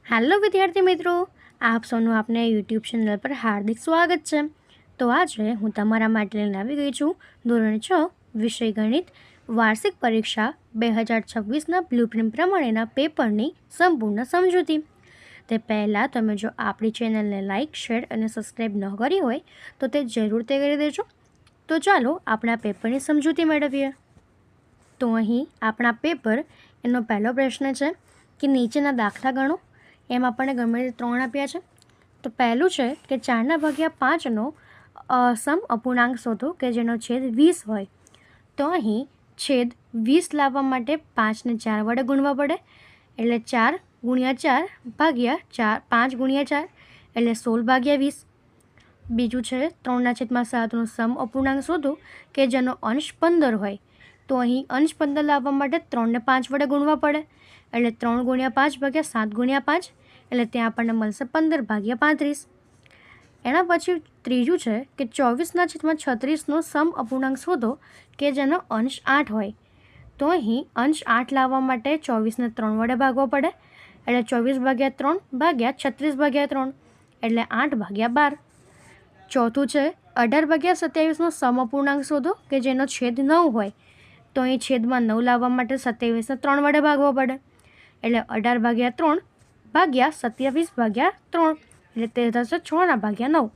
Hello વિદ્યાર્થી મિત્રો, આપ સૌનું આપને યુટ્યુબ ચેનલ પર હાર્દિક સ્વાગત છે। તો આજે હું તમારા માટે લઈને આવી ગઈ છું ધોરણ 6 વિષય ગણિત વાર્ષિક પરીક્ષા 2026ના બ્લુપ્રિન્ટ પ્રમાણેના પેપરની સંપૂર્ણ સમજૂતી। તે પહેલાં તમે જો આપણી ચેનલને લાઇક, શેર અને સબસ્ક્રાઈબ ન કરી હોય તો તે જરૂરથી કરી દેજો। તો ચાલો આપણા પેપરની સમજૂતી મેળવીએ। તો અહીં આપણા પેપર એનો પહેલો પ્રશ્ન છે કે નીચેના દાખલા ગણો। એમ આપણને ગમે તે 3 આપ્યા છે। તો પહેલું છે કે 4/5નો સમ અપૂર્ણાંક શોધો કે જેનો છેદ 20 હોય। તો અહીં છેદ 20 લાવવા માટે 5ને 4 વડે ગુણવા પડે, એટલે 4 × 4 5 × 4 એટલે 16/20। બીજું છે 3/7નો સમ અપૂર્ણાંક શોધો કે જેનો અંશ 15 હોય। તો અહીં અંશ 15 લાવવા માટે 3ને 5 વડે ગુણવા પડે, એટલે 3 × 5 = 7 × 5 એટલે ત્યાં આપણને મળશે 15/35। એના પછી ત્રીજું છે કે 24/36નો સમ અપૂર્ણાંક શોધો કે જેનો અંશ 8 હોય। તો અહીં અંશ 8 લાવવા માટે 24ને 3 વડે ભાગવા પડે, એટલે 24/3 = 36/3 એટલે 8/12। ચોથું છે 18/27નો સમ અપૂર્ણાંક શોધો કે જેનો છેદ 9 હોય। તો અહીં છેદમાં 9 લાવવા માટે 27ને 3 વડે ભાગવા પડે, એટલે 18/3 = 27/3 એટલે તે થશે 6/9।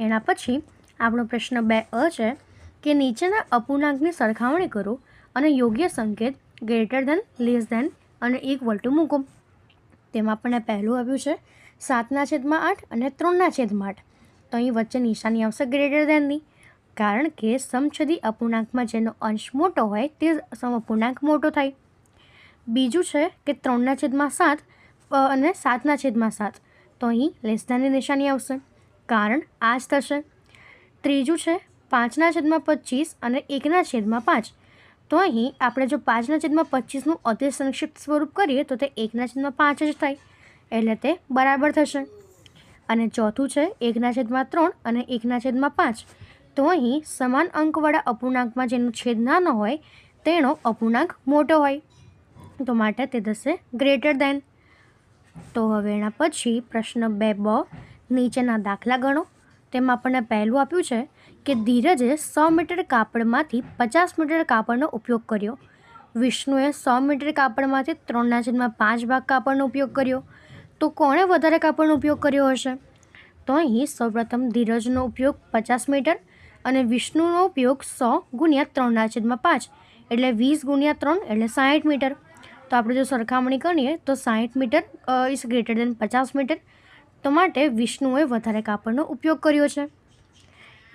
એના પછી આપણો પ્રશ્ન 2 છે કે નીચેના અપૂર્ણાંકની સરખામણી કરો અને યોગ્ય સંકેત ગ્રેટર ધેન, લેસ ધેન અને ઇક્વલ ટુ મૂકો। તેમાં આપણને પહેલું આપ્યું છે 7/8 અને 3/8। તો અહીં વચ્ચે નિશાની આવશે ગ્રેટર ધેનની, કારણ કે સમછેદી અપૂર્ણાંકમાં જેનો અંશ મોટો હોય તે સમઅપૂર્ણાંક મોટો થાય। બીજું છે કે 3/7 અને 7/7, તો અહીં લેસ ધેનની નિશાની આવશે, કારણ આ જ થશે। ત્રીજું છે 5/25 અને 1/5। તો અહીં આપણે જો 5/25નું અતિ સંક્ષિપ્ત સ્વરૂપ કરીએ તો તે 1/5 જ થાય, એટલે તે બરાબર થશે। અને ચોથું છે 1/3 અને 1/5। તો અહીં સમાન અંકવાળા અપૂર્ણાંકમાં જેનો છેદ નાનો હોય તેનો અપૂર્ણાંક મોટો હોય, તો માટે તે થશે ગ્રેટર ધેન। તો હવે એના પછી પ્રશ્ન 2બ, નીચેના દાખલા ગણો। તેમાં આપણને પહેલું આપ્યું છે કે ધીરજે 100 મીટર કાપડમાંથી 50 મીટર કાપડનો ઉપયોગ કર્યો। વિષ્ણુએ 100 મીટર કાપડમાંથી 3/5 ભાગ કાપડનો ઉપયોગ કર્યો। તો કોણે વધારે કાપડનો ઉપયોગ કર્યો હશે? તો અહીં સૌપ્રથમ ધીરજનો ઉપયોગ 50 મીટર અને વિષ્ણુનો ઉપયોગ 100 × 3/5 એટલે 20 × 3 એટલે 60 મીટર। તો આપણે જો સરખામણી કરીએ તો 60 meter is greater than 50 meter, તો માટે વિષ્ણુએ વધારે કાપડનો ઉપયોગ કર્યો છે।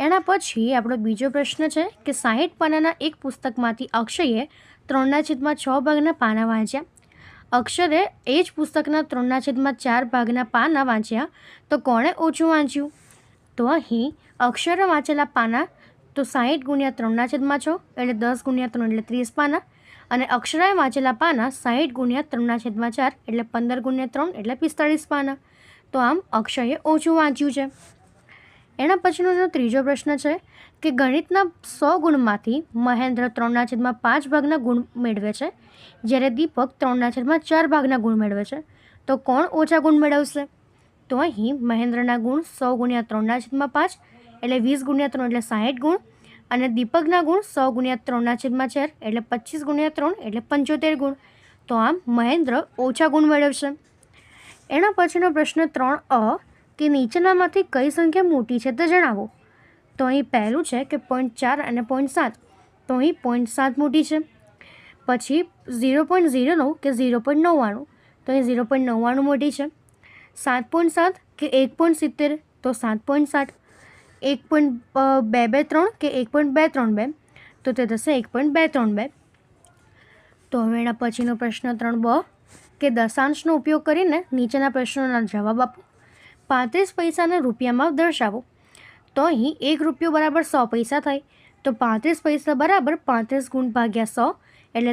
એના પછી આપણો બીજો પ્રશ્ન છે કે 60 પાનાના એક પુસ્તકમાંથી અક્ષયે 3/6 ભાગના પાના વાંચ્યા। અક્ષરે એ જ પુસ્તકના 3/4 ભાગના પાના વાંચ્યા, તો કોણે ઓછું વાંચ્યું? તો અહીં અક્ષરે વાંચેલા પાના તો 60 × 3/6 એટલે 10 × 3 એટલે 30 પાના, અને અક્ષરાએ વાંચેલા પાના 60 × 3/4 એટલે 15 × 3 એટલે 45 પાના। તો આમ અક્ષયે ઓછું વાંચ્યું છે। એના પછીનો ત્રીજો પ્રશ્ન છે કે ગણિતના 100 ગુણમાંથી મહેન્દ્ર 3/5 ભાગના ગુણ મેળવે છે, જ્યારે દીપક 3/4 ભાગના ગુણ મેળવે છે। તો કોણ ઓછા ગુણ મેળવશે? તો અહીં મહેન્દ્રના ગુણ 100 × 3/5 એટલે 20 × 3 એટલે 60 ગુણ, અને દીપકના ગુણ 100 × 3/4 એટલે 25 × 3 એટલે 75 ગુણ। તો આમ મહેન્દ્ર ઓછા ગુણ મેળવશે। એના પછીનો પ્રશ્ન 3અ કે નીચેનામાંથી કઈ સંખ્યા મોટી છે તે જણાવો। તો અહીં પહેલું છે કે 0.4 અને 0.7। તો અહીં 0.7 મોટી છે। પછી 0.09 કે 0.99, તો અહીં 0.99 મોટી છે। 7.7 કે 1.70, તો 7.7। 1.223 કે 1.232, તો તે થશે 1.232। તો હવે એના પછીનો પ્રશ્ન 3બ કે દશાંશનો ઉપયોગ કરીને નીચેના પ્રશ્નોના જવાબ આપો। 35 પૈસાને રૂપિયામાં દર્શાવો। તો અહીં 1 રૂપિયો બરાબર 100 પૈસા થાય, તો 35 પૈસા બરાબર 35 × 100 એટલે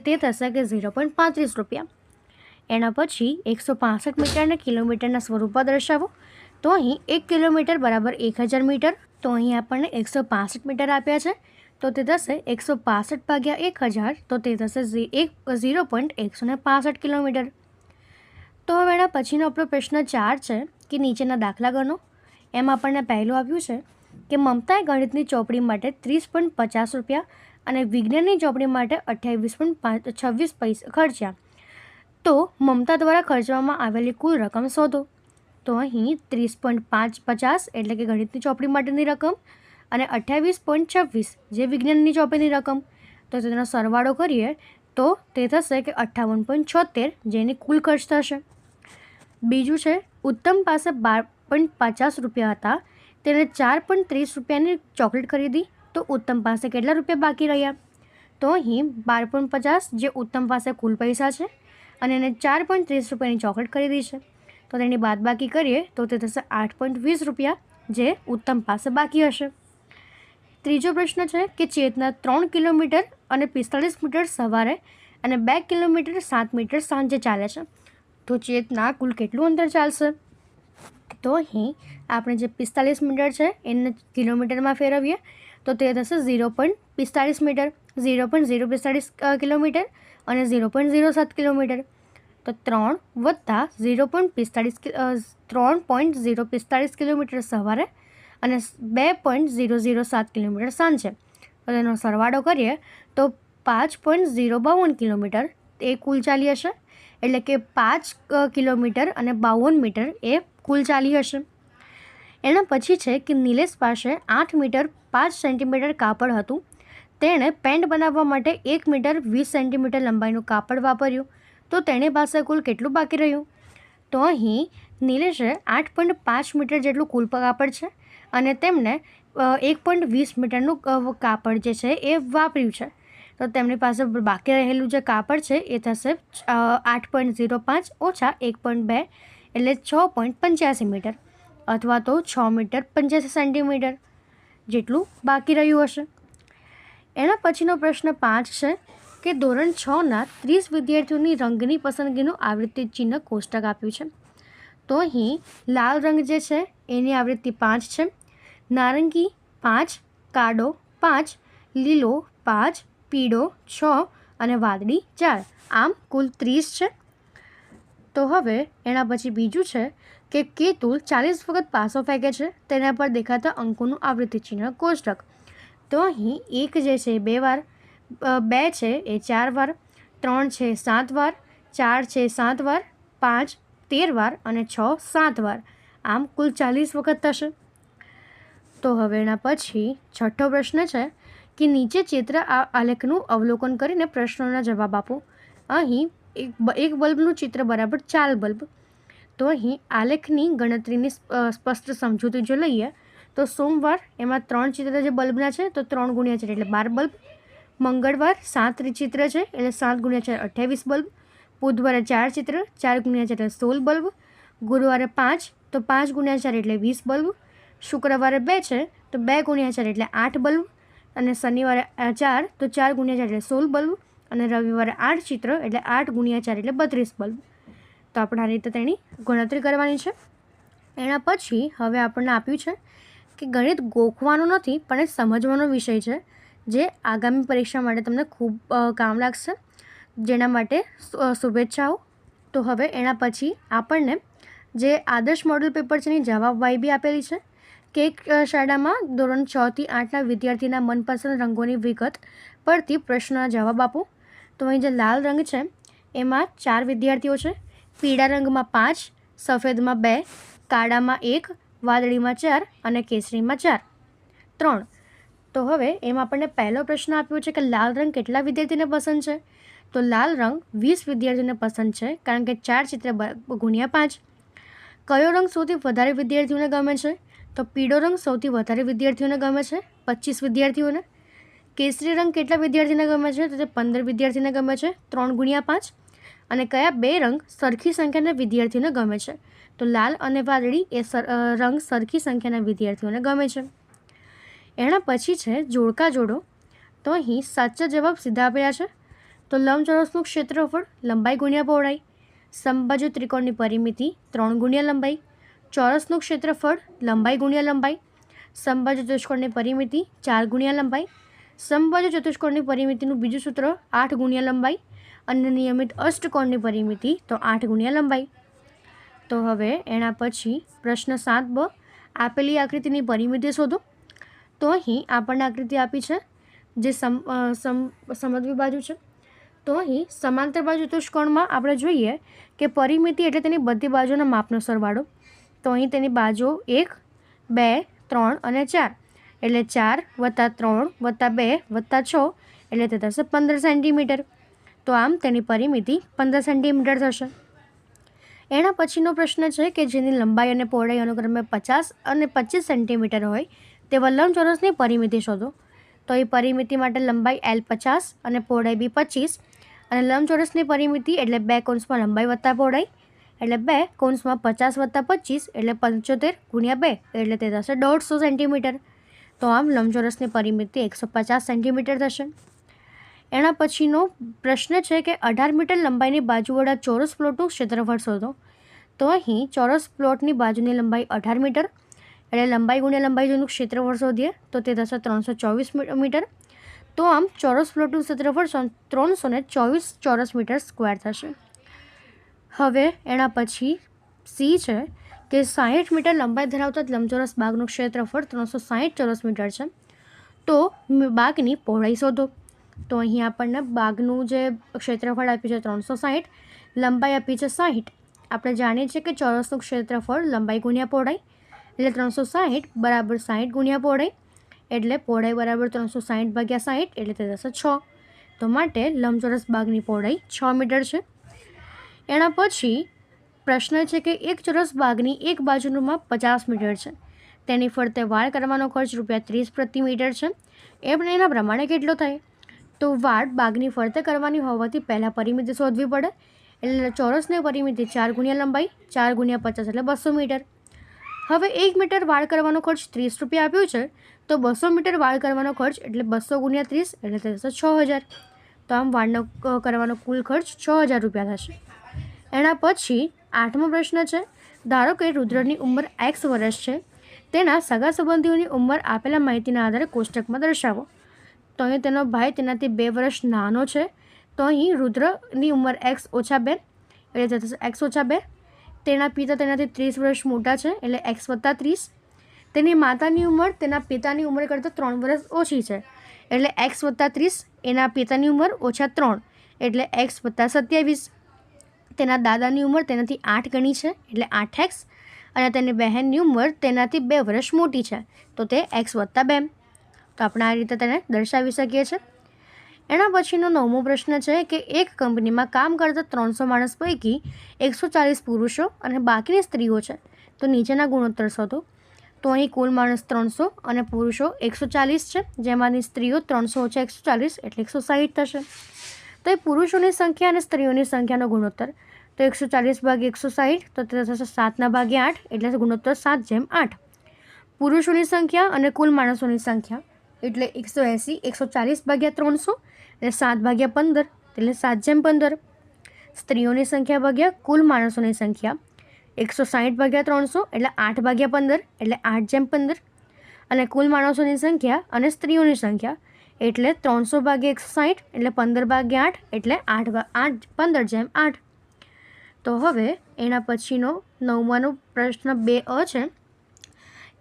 તે થશે કે 0.35 રૂપિયા। એના પછી 165 મીટરને કિલોમીટરના સ્વરૂપમાં દર્શાવો। તો અહીં 1 કિલોમીટર બરાબર 1000 મીટર। તો અહીં આપણને 165 મીટર આપ્યા છે, તો તે થશે 165 / 1000, તો તે થશે 0.165 કિલોમીટર। તો હવે એના પછીનો આપણો પ્રશ્ન 4 છે કે નીચેના દાખલા ગણો. એમાં આપણને પહેલું આપ્યું છે કે મમતાએ ગણિતની ચોપડી માટે 30.50 રૂપિયા અને વિજ્ઞાનની ચોપડી માટે 28.26 ખર્ચ્યા. તો મમતા દ્વારા ખર્ચવામાં આવેલી કુલ રકમ શોધો. તો અહીં 30.50 એટલે કે ગણિતની ચોપડી માટેની રકમ અને 28.26 જે વિજ્ઞાનની ચોપડીની રકમ. તો તેનો સરવાળો કરીએ તો તે થશે કે 58.76 જેની કુલ ખર્ચ થશે. બીજું છે ઉત્તમ પાસે 12.50 રૂપિયા હતા, તેને 4.30 રૂપિયાની ચોકલેટ ખરીદી. તો ઉત્તમ પાસે કેટલા રૂપિયા બાકી રહ્યા? તો અહીં 12.50 જે ઉત્તમ પાસે કુલ પૈસા છે અને એને 4.30 રૂપિયાની ચોકલેટ ખરીદી છે. તો તેની બાદબાકી કરીએ તો તે થશે 8.20 રૂપિયા જે ઉત્તમ પાસે બાકી હશે. ત્રીજો પ્રશ્ન છે કે ચેતના 3 કિલોમીટર અને 45 મીટર સવારે અને 2 કિલોમીટર 7 મીટર સાંજે ચાલે છે. તો ચેતના કુલ કેટલું અંતર ચાલશે? તો અહીં આપણે જે 45 મીટર છે એને કિલોમીટરમાં ફેરવીએ તો તે થશે 0.45 મીટર, 0.045 કિલોમીટર અને 0.07 કિલોમીટર. તો 3 વત્તા 3.045 કિલોમીટર સવારે અને 2.007 કિલોમીટર સાંજે. તો તેનો સરવાળો કરીએ તો 5.052 કિલોમીટર એ કુલ ચાલી હશે. એટલે કે 5 કિલોમીટર અને 52 મીટર એ કુલ ચાલી હશે. એના પછી છે કે નિલેશ પાસે 8 મીટર 5 સેન્ટીમીટર કાપડ હતું. તેણે પેન્ટ બનાવવા માટે 1 મીટર 20 સેન્ટીમીટર લંબાઈનું કાપડ વાપર્યું. તો તેની પાસે કુલ કેટલું બાકી રહ્યું? તો અહીં નિલેશે 8.5 મીટર જેટલું કુલ કાપડ છે અને તેમને 1.20 મીટરનું કાપડ જે છે એ વાપર્યું છે. તો તેમની પાસે બાકી રહેલું જે કાપડ છે એ થશે 8.05 ઓછા 1.2 એટલે 6.85 મીટર અથવા તો 6 મીટર 85 સેન્ટીમીટર જેટલું બાકી રહ્યું હશે. એના પછીનો પ્રશ્ન 5 છે કે ધોરણ 6ના 30 વિદ્યાર્થીઓની રંગની પસંદગીનું આવૃત્તિ ચિહ્ન કોષ્ટક આપ્યું છે. તો અહીં લાલ રંગ જે છે એની આવૃત્તિ 5 છે, નારંગી 5, કાળો 5, લીલો 5, પીળો 6 અને વાદળી 4, આમ કુલ 30 છે. તો હવે એના પછી બીજું છે કે કેતુલ 40 વખત પાસો ફેંકે છે, તેના પર દેખાતા અંકોનું આવૃત્તિ ચિહ્ન કોષ્ટક. તો અહીં 1 જે છે 2 વાર, 2 છે એ 4 વાર, 3 છે 7 વાર, 4 છે 7 વાર, 5 13 વાર અને 6 7 વાર, આમ કુલ 40 વખત થશે. તો હવે એના પછી છઠ્ઠો પ્રશ્ન છે કે નીચે ચિત્ર આલેખનું અવલોકન કરીને પ્રશ્નોના જવાબ આપો. અહીં એક બલ્બનું ચિત્ર બરાબર 4 બલ્બ. તો અહીં આલેખની ગણતરીની સ્પષ્ટ સમજૂતી જો લઈએ તો સોમવાર એમાં 3 ચિત્ર જે બલ્બના છે તો 3 ગુણ્યા 4 એટલે 12 બલ્બ. મંગળવાર 7 ચિત્ર છે એટલે 7 ગુણ્યા 4 28 બલ્બ. બુધવારે 4 ચિત્ર 4 ગુણ્યા 4 એટલે 16 બલ્બ. ગુરુવારે 5 તો 5 ગુણ્યા 4 એટલે 20 બલ્બ. શુક્રવારે 2 છે તો 2 ગુણ્યા 4 એટલે 8 બલ્બ અને શનિવારે 4 તો 4 ગુણ્યા 4 એટલે 16 બલ્બ અને રવિવારે 8 ચિત્ર એટલે 8 ગુણ્યા 4 એટલે 32 બલ્બ. તો આપણે આ રીતે તેની ગણતરી કરવાની છે. એના પછી હવે આપણને આપ્યું છે કે ગણિત ગોખવાનો નથી પણ એ સમજવાનો વિષય છે જે આગામી પરીક્ષા માટે તમને ખૂબ કામ લાગશે, જેના માટે શુભેચ્છાઓ. તો હવે એના પછી આપણને જે આદર્શ મોડલ પેપર છે એની જવાબવાહી બી આપેલી છે કે એક શાળામાં ધોરણ 6 થી 8ના વિદ્યાર્થીના મનપસંદ રંગોની વિગત પરથી પ્રશ્નના જવાબ આપો. તો અહીં જે લાલ રંગ છે એમાં 4 વિદ્યાર્થીઓ છે, પીળા રંગમાં 5, સફેદમાં 2, કાળામાં 1, વાદળીમાં 4 અને કેસરીમાં 3. તો હવે એમાં આપણને પહેલો પ્રશ્ન આપ્યો છે કે લાલ રંગ કેટલા વિદ્યાર્થીને પસંદ છે? તો લાલ રંગ 20 વિદ્યાર્થીઓને પસંદ છે કારણ કે 4 ચિત્ર ગુણ્યા 5. કયો રંગ સૌથી વધારે વિદ્યાર્થીઓને ગમે છે? તો પીળો રંગ સૌથી વધારે વિદ્યાર્થીઓને ગમે છે, 25 વિદ્યાર્થીઓને. કેસરી રંગ કેટલા વિદ્યાર્થીને ગમે છે? તો તે 15 વિદ્યાર્થીને ગમે છે, 3 ગુણ્યા 5. અને કયા 2 રંગ સરખી સંખ્યાના વિદ્યાર્થીઓને ગમે છે? તો લાલ અને વાદળી એ રંગ સરખી સંખ્યાના વિદ્યાર્થીઓને ગમે છે. એના પછી છે જોડકા જોડો. તો અહીં સાચા જવાબ સીધા આપેલા છે. તો લંબચોરસનું ક્ષેત્રફળ લંબાઈ ગુણ્યા પહોળાઈ, સમબાજુ ત્રિકોણની પરિમિતિ 3 ગુણ્યા લંબાઈ, ચોરસનું ક્ષેત્રફળ લંબાઈ ગુણ્યા લંબાઈ, સમબાજુ ચતુષ્કોણની પરિમિતિ 4 ગુણ્યા લંબાઈ, સમબાજુ ચતુષ્કોણની પરિમિતિનું બીજું સૂત્ર 8 ગુણ્યા લંબાઈ અને નિયમિત અષ્ટકોણની પરિમિતિ તો 8 ગુણ્યા લંબાઈ. તો હવે એના પછી પ્રશ્ન 7બ, આપેલી આકૃતિની પરિમિતિ શોધો. તો અહીં આપણને આકૃતિ આપી છે જે સમદ્વિ બાજુ છે. તો અહીં સમાંતર બાજુ ચતુષ્કોણમાં આપણે જોઈએ કે પરિમિતિ એટલે તેની બધી બાજુના માપનો સરવાળો. તો અહીં તેની બાજુ 1, 2, 3 અને 4 એટલે 4 + 3 + 2 + 6 એટલે તે થશે 15 સેન્ટીમીટર. તો આમ તેની પરિમિતિ 15 સેન્ટીમીટર થશે. એના પછીનો પ્રશ્ન છે કે જેની લંબાઈ અને પહોળાઈ અનુક્રમે 50 અને 25 સેન્ટીમીટર હોય તેવા લંબચોરસની પરિમિતિ શોધો. તો એ પરિમિતિ માટે લંબાઈ L 50 અને પહોળાઈ B 25 અને લંબચોરસની પરિમિતિ એટલે 2 કૌંસમાં લંબાઈ વત્તા પહોળાઈ એટલે 2 કૌંસમાં 50 + 25 એટલે 75 × 2 એટલે તે થશે 150 સેન્ટીમીટર. તો આમ લંબચોરસની પરિમિતિ 150 સેન્ટીમીટર થશે. એના પછીનો પ્રશ્ન છે કે 18 મીટર લંબાઈની બાજુવાળા ચોરસ પ્લોટનું ક્ષેત્રફળ શોધો. તો અહીં ચોરસ પ્લોટની બાજુની લંબાઈ 18 મીટર એટલે લંબાઈ ગુણ્યા લંબાઈ જેનું ક્ષેત્રફળ શોધીએ તો તે થશે 324 મીટર. તો આમ ચોરસ પ્લોટનું ક્ષેત્રફળ 324 ચોરસ મીટર સ્ક્વેર થશે. હવે એના પછી સી છે કે 60 મીટર લંબાઈ ધરાવતા લંબચોરસ બાગનું ક્ષેત્રફળ 360 ચોરસ મીટર છે. તો બાગની પહોળાઈ શોધો. તો અહીં આપણને બાગનું જે ક્ષેત્રફળ આપ્યું છે 360, લંબાઈ આપી છે 60. આપણે જાણીએ છીએ કે ચોરસનું ક્ષેત્રફળ લંબાઈ ગુણ્યા પહોળાઈ એટલે 360 = 60 ગુણ્યા પહોળાઈ એટલે પહોળાઈ બરાબર 360 / 60 એટલે તે થશે 6. તો માટે લંબચોરસ બાગની પહોળાઈ 6 મીટર છે. એના પછી પ્રશ્ન છે કે એક ચોરસ બાગની એક બાજુનું માપ 50 મીટર છે. તેની ફરતે વાળ કરવાનો ખર્ચ ₹30 પ્રતિ મીટર છે. એના પ્રમાણે કેટલો થાય? તો વાળ બાગની ફરતે કરવાની હોવાથી પહેલાં પરિમિતિ શોધવી પડે. એટલે ચોરસની પરિમિતિ 4 ગુણ્યા લંબાઈ 4 ગુણ્યા 50 એટલે 200 મીટર. હવે 1 મીટર વાળ કરવાનો ખર્ચ ₹30 આપ્યું છે તો 200 મીટર વાળ કરવાનો ખર્ચ એટલે 200 × 30 એટલે થશે 6000. તો આમ વાળનો કરવાનો કુલ ખર્ચ ₹6000 થશે. એના પછી 8મો પ્રશ્ન છે, ધારો કે રુદ્રની ઉંમર X વર્ષ છે. તેના સગા સંબંધીઓની ઉંમર આપેલા માહિતીના આધારે કોષ્ટકમાં દર્શાવો. તો અહીં તેનો ભાઈ તેનાથી 2 વર્ષ નાનો છે. તો અહીં રુદ્રની ઉંમર X - 2 એટલે તે થશે X - 2. તેના પિતા તેનાથી 30 વર્ષ મોટા છે એટલે X + 30. તેની માતાની ઉંમર તેના પિતાની ઉંમર કરતાં 3 વર્ષ ઓછી છે એટલે X + 30. એના પિતાની ઉંમર -3 એટલે X + 27. તેના દાદાની ઉંમર તેનાથી 8 ગણી છે એટલે 8X અને તેની બહેનની ઉંમર તેનાથી 2 વર્ષ મોટી છે તો તે X + 2. તો આપણે આ રીતે તેને દર્શાવી શકીએ છીએ. એના પછીનો 9મો પ્રશ્ન છે કે એક કંપનીમાં કામ કરતા 300 માણસ પૈકી 140 પુરુષો અને બાકીની સ્ત્રીઓ છે. તો નીચેના ગુણોત્તર શોધો. તો અહીં કુલ માણસ 300 અને પુરુષો 140 છે, જેમાંની સ્ત્રીઓ 300 - 140 એટલે 160 થશે. તો એ પુરુષોની સંખ્યા અને સ્ત્રીઓની સંખ્યાનો ગુણોત્તર તો 140 / 160 તો તે થશે 7/8 એટલે ગુણોત્તર 7/8. પુરુષોની સંખ્યા અને કુલ માણસોની સંખ્યા એટલે 180 140 / 300 એટલે 7/15 એટલે 7/15. સ્ત્રીઓની સંખ્યા ભાગ્યા કુલ માણસોની સંખ્યા 160 / 300 એટલે 8/15 એટલે 8/15 અને કુલ માણસોની સંખ્યા અને સ્ત્રીઓની સંખ્યા એટલે 300 / 160 એટલે 15/8 એટલે 15/8. તો હવે એના પછીનો 9માનો પ્રશ્ન 2A છે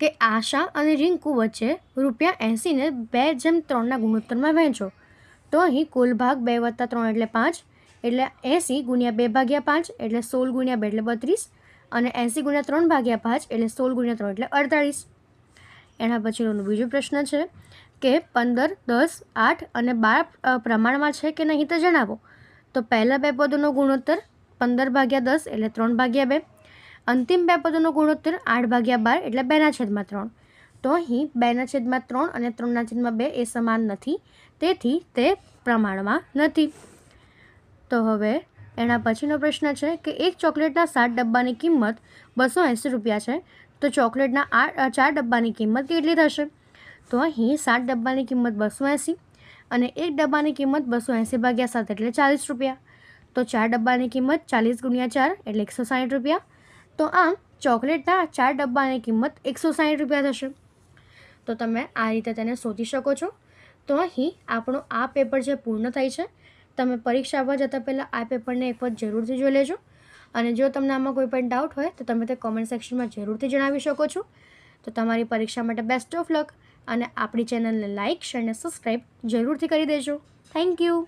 કે આશા અને રિંકુ વચ્ચે ₹80 ને 2/3 ગુણોત્તરમાં વહેંચો. તો અહીં કુલ ભાગ 2 + 3 એટલે 5 એટલે 80 × 2/5 એટલે 16 × 2 એટલે 32 અને 80 × 3/5 એટલે 16 × 3 એટલે 48. એના પછીનો બીજો પ્રશ્ન છે કે 15, 10, 8 અને 12 પ્રમાણમાં છે કે નહીં તે જણાવો. તો પહેલા 2 પદોનો ગુણોત્તર 15/10 એટલે 3/2. અંતિમ 2 પદોનો ગુણોત્તર 8/12 એટલે 2/3. તો અહીં 2/3 અને 3/2 એ સમાન નથી, તેથી તે પ્રમાણમાં નથી. તો હવે એના પછીનો પ્રશ્ન છે કે એક ચોકલેટના 7 ડબ્બાની કિંમત ₹280 છે. તો ચોકલેટના 4 ડબ્બાની કિંમત કેટલી થશે? તો અહીં 7 ડબ્બાની કિંમત 280 અને એક ડબ્બાની કિંમત 280/7 એટલે ₹40. તો 4 ડબ્બાની કિંમત 40 × 4 એટલે ₹160. તો આમ ચોકલેટના 4 ડબ્બાની કિંમત ₹160 થશે. તો તમે આ રીતે તેને શોધી શકો છો. તો અહીં આપણું આ પેપર જે પૂર્ણ થાય છે. તમે પરીક્ષા આપવા જતાં પહેલાં આ પેપરને એક વખત જરૂરથી જોઈ લેજો અને જો તમને આમાં કોઈ પણ ડાઉટ હોય તો તમે તે કોમેન્ટ સેક્શનમાં જરૂરથી જણાવી શકો છો. તો તમારી પરીક્ષા માટે બેસ્ટ ઓફ લક, અને આપણી ચેનલને લાઇક, શેર અને સબસ્ક્રાઈબ જરૂરથી કરી દેજો. Thank you.